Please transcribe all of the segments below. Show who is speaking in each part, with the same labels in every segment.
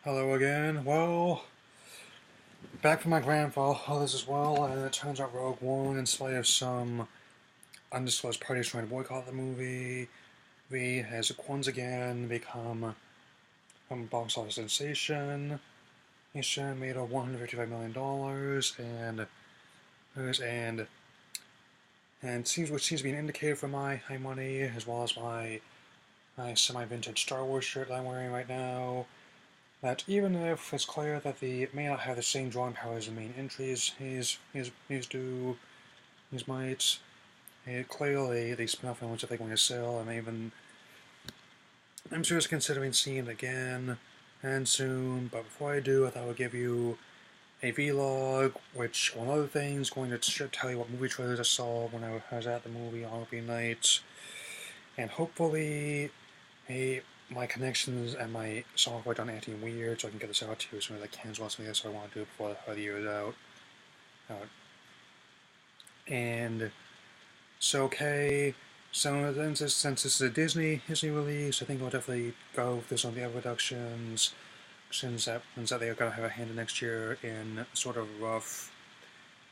Speaker 1: Hello again. Well, back from my grandfather's as well, and it turns out Rogue One, in spite of some undisclosed parties trying to boycott the movie, has once again become a box office sensation. It's made over $155 million, and which seems to be an indicator for my high money, as well as my semi-vintage Star Wars shirt that I'm wearing right now. That even if it's clear that it may not have the same drawing power as the main entries he's due, these might, clearly the spin-off films if they're going to sell, and even I'm seriously considering seeing it again and soon. But before I do, I thought I would give you a vlog, which among other things, going to tell you what movie trailers I saw when I was at the movie on opening night, and hopefully my connections and my software done acting weird, so I can get this out to you as soon as I can. So something else I want to do before the year is out. And so okay, so then since this is a Disney release, I think I'll definitely go with this on the other productions, since that they are gonna have a hand in next year in sort of rough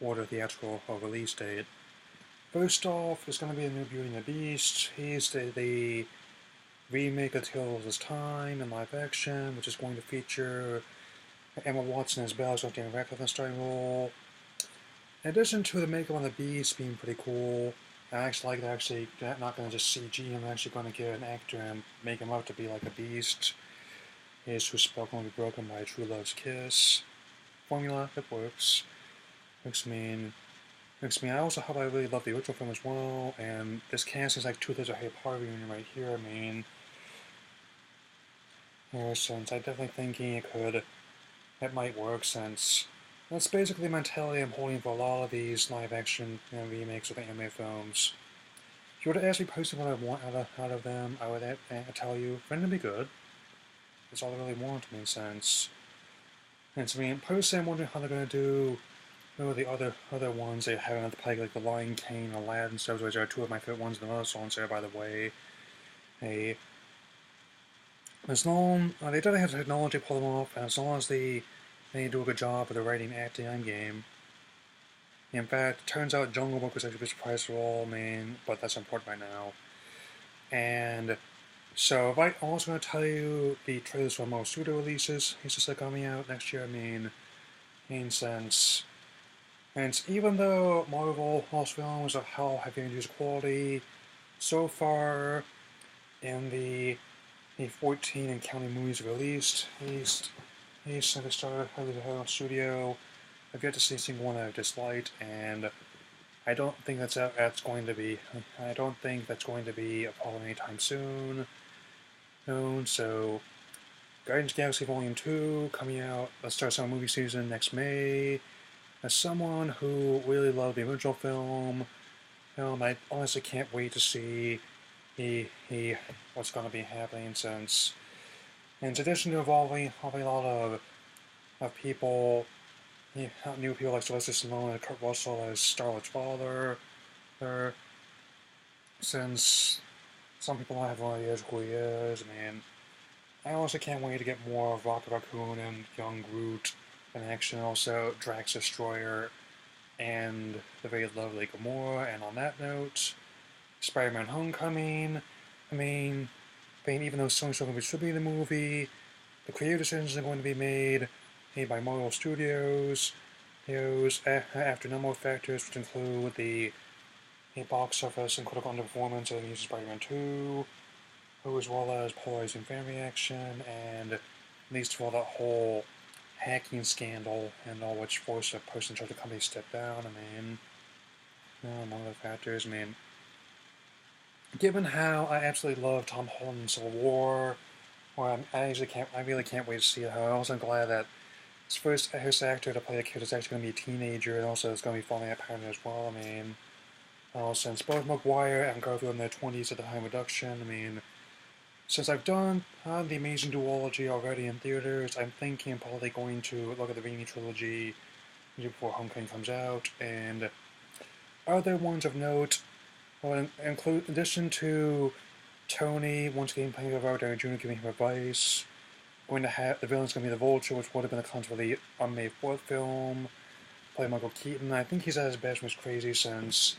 Speaker 1: order theatrical release date. First off, it's gonna be a new Beauty and the Beast. He's the remake of Tale of His Time in live action, which is going to feature Emma Watson as Belle, so Dan Radcliffe in the starring role. In addition to the makeup on the Beast being pretty cool, I actually like that not going to just CG, I'm actually going to get an actor and make him up to be like a beast. Whose spell going to be broken by a true love's kiss. Formula that works. Makes me. I also hope I really love the original film as well, and this cast is like two-thirds of Harry Potter reunion right here. Since I'm definitely thinking it might work, since that's basically the mentality I'm holding for a lot of these live-action remakes of the anime films. If you were to ask me personally what I want out of them, I would tell you, for them to be good. That's all I really want, in a sense. And so, personally, I'm wondering how they're going to do the other ones they have in the play, like The Lion King, Aladdin, stuff, which are two of my favorite ones in the Renaissance era, by the way. Hey, as long they don't have the technology to pull them off, and as long as they do a good job with the writing, acting, and game. In fact, it turns out Jungle Book was actually a surprise for all, but that's important by now. And so, I'm also going to tell you the trailers for most studio releases. He's just coming out next year. Since and even though Marvel Lost films of hell have reduced quality, so far in the 14 and counting movies released, he's since I started his own studio, I've yet to see a single one I've disliked, and I don't think that's going to be. I don't think that's going to be a problem anytime soon. So Guardians of the Galaxy Volume 2 coming out. Let's start some movie season next May. As someone who really loved the original film, I honestly can't wait to see what's going to be happening, since in addition to involving a lot of people, new people like Sylvester Stallone and Kurt Russell as Star-Lord's father, since some people don't have no idea who he is. I also can't wait to get more of Rocket Raccoon and young Groot in action, also Drax Destroyer and the very lovely Gamora. And on that note, Spider-Man Homecoming. Even though Sony's still going to be distributing the movie, the creative decisions are going to be made by Marvel Studios. After a number of factors, which include the box office and critical underperformance of the new Spider-Man 2, as well as polarizing fan reaction, and least of all that whole hacking scandal and all, which forced a person in charge of the company to step down. Among other factors. Given how I absolutely love Tom Holland in Civil War, I really can't wait to see it. I'm also glad that his actor to play the character is actually going to be a teenager, and also it's going to be following that pattern as well. Since both Maguire and Garfield in their 20s at the time of production, since I've done The Amazing Duology already in theaters, I'm thinking I'm probably going to look at the Raimi trilogy before Homecoming comes out. And other ones of note will include, in addition to Tony once again playing with Robert Downey Jr. giving him advice, going to have the villain's going to be the Vulture, which would have been a concept for the unmade fourth film. Play Michael Keaton. I think he's at his best most crazy since,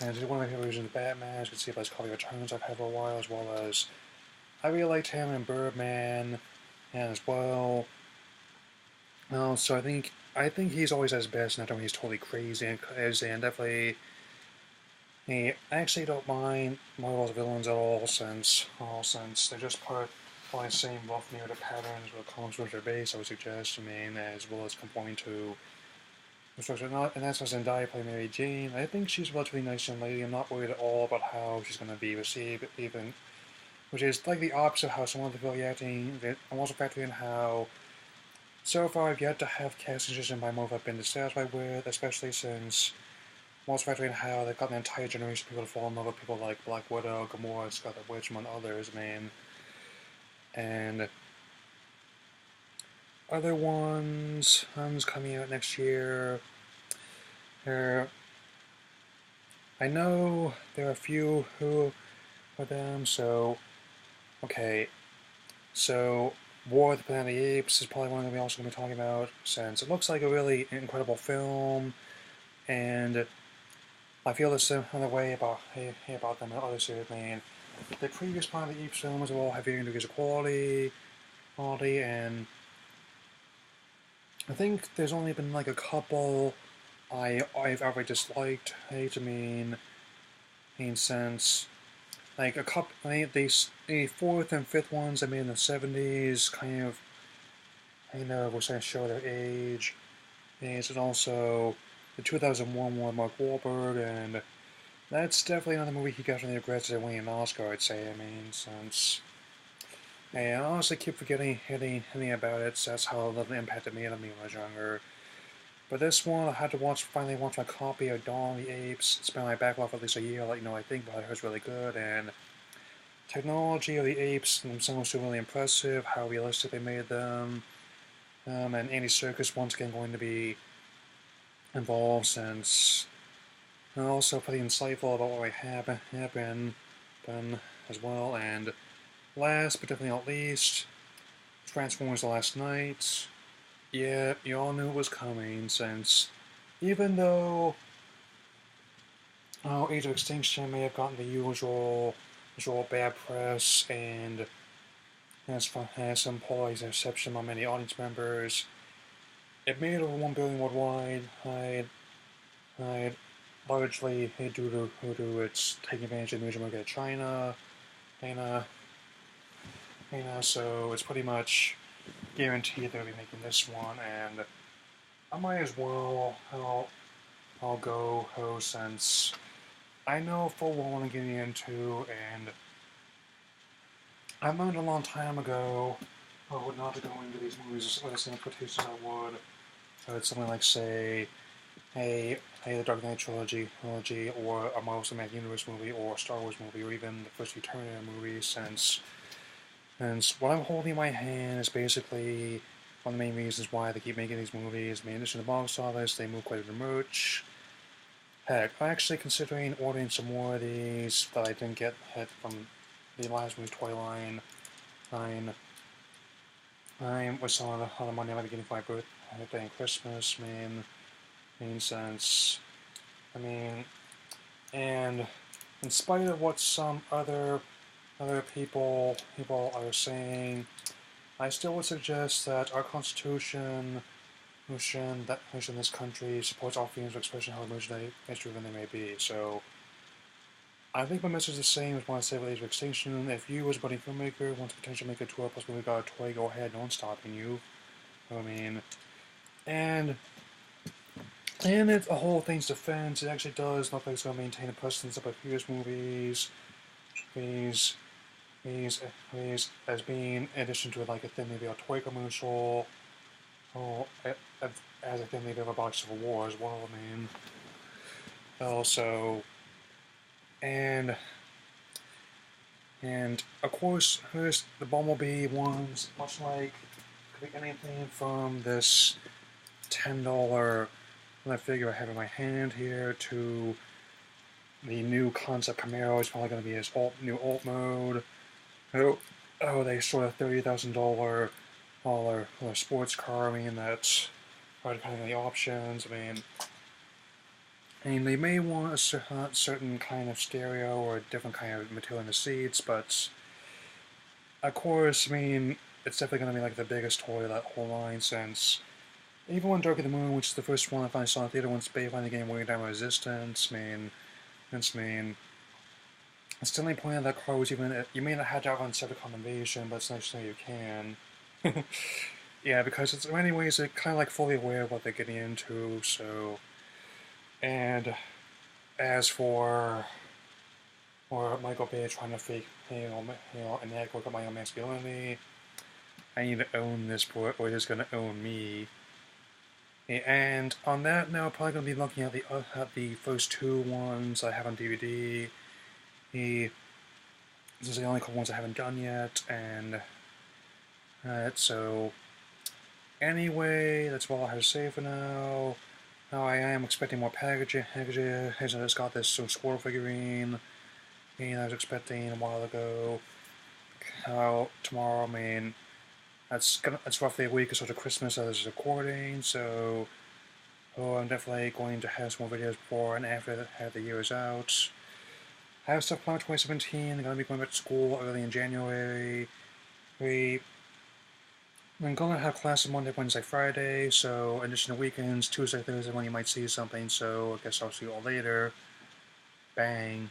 Speaker 1: and he's one of my favorite versions of Batman. As you can see by his Comic Returns I've had for a while, as well as I really liked him in Birdman, and as well. So I think he's always at his best, and I don't think he's totally crazy and definitely. I actually don't mind Marvel's villains at all since they're just part of the same rough narrative patterns where comics books are based. I would suggest, as well as conforming to the structure. Not, and that's why Zendaya play Mary Jane. I think she's a relatively nice young lady. I'm not worried at all about how she's going to be received, even, which is like the opposite of how some of the people reacting. I'm also factoring in how so far I've yet to have casting decision by Marvel I've been dissatisfied with, especially since I'm also factoring in how they've got an entire generation of people to fall in love with people like Black Widow, Gamora, Scarlet Witch, among others, and other ones coming out next year. I know there are a few who are them, so okay. So War of the Planet of the Apes is probably one that we're also going to be talking about, since it looks like a really incredible film, and I feel the same way about them and other series. The previous Planet of the Apes films will all have varying degrees of quality, and I think there's only been like a couple I've ever disliked. Since like a couple, the fourth and fifth ones I made in the '70s kind of were starting to show their age. And also the 2001 one with Mark Wahlberg, and that's definitely another movie he got from the regrets of winning an Oscar, I'd say. Since I honestly keep forgetting anything about it, so that's how little impact it made on me when I was younger. But this one, I had to finally watch my copy of Dawn of the Apes. It's been on my backlog for at least a year, I think, but I heard it's really good, and technology of the apes themselves were really impressive, how realistic they made them, and Andy Serkis once again going to be involved, since and also pretty insightful about what might happen as well. And last but definitely not least, Transformers: The Last Knight. Yeah, you all knew it was coming, since even though Age of Extinction may have gotten the usual bad press and has some polarizing reception among many audience members, it made over 1 billion worldwide. I'd largely due to its taking advantage of the major market of China, so it's pretty much guaranteed they'll be making this one, and I might as well. I'll go since I know full well what I'm getting into, and I learned a long time ago not to go into these movies with the same expectations I would. Something like, say, the Dark Knight trilogy, or a Marvel Cinematic Universe movie, or a Star Wars movie, or even the first few Terminator movies, since what I'm holding in my hand is basically one of the main reasons why they keep making these movies. In addition to the box office, they move quite a bit of merch. Heck, I'm actually considering ordering some more of these that I didn't get from the last movie, Twilight. I'm with some of the money I'm going to get for my birthday and Christmas, since, and in spite of what some other people are saying, I still would suggest that our Constitution, that in this country supports all freedoms of expression, however misdriven they may be. So, I think my message is the same as when I say with Age of Extinction. If you, as a budding filmmaker, want to potentially make a tour, plus we got a toy, go ahead, no one's stopping you. And it's a whole thing's defense, it actually does look like it's going to maintain the precedence of previous movies. These as being, in addition to like a thinly veiled toy commercial, as a thinly veiled about Civil War as well. Also, and of course, there's the Bumblebee ones, much like could be anything from this $10 figure I have in my hand here to the new concept Camaro is probably going to be his new alt mode. Oh, they sort of $30,000 all our sports car. I mean, that's depending on the options. I mean, they may want a certain kind of stereo or a different kind of material in the seats, but of course, I mean, it's definitely going to be like the biggest toy of that whole line since even when Dark of the Moon, which is the first one I finally saw in the theater, once they finally game Way Down Resistance, it's still the point of that car was even, you may not have to have on Decepticon Invasion, but it's nice to know you can. Yeah, because it's, in many ways, they're kind of like fully aware of what they're getting into, so. And as for Michael Bay trying to fake, an act look at my own masculinity, I need to own this boy, or he's gonna own me. And on that note, I'm probably gonna be looking at the first two ones I have on DVD. These are the only couple ones I haven't done yet, and so anyway, that's all I have to say for now. Now I am expecting more packaging. I just got this Squirrel figurine, and I was expecting a while ago. Tomorrow, I mean, that's roughly a week or so to Christmas as this recording, so I'm definitely going to have some more videos before and after the year is out. I have stuff planned for 2017. I'm going to be going back to school early in January. I'm going to have classes Monday, Wednesday, Friday, so in addition to weekends, Tuesday, Thursday when you might see something, so I guess I'll see you all later. Bang.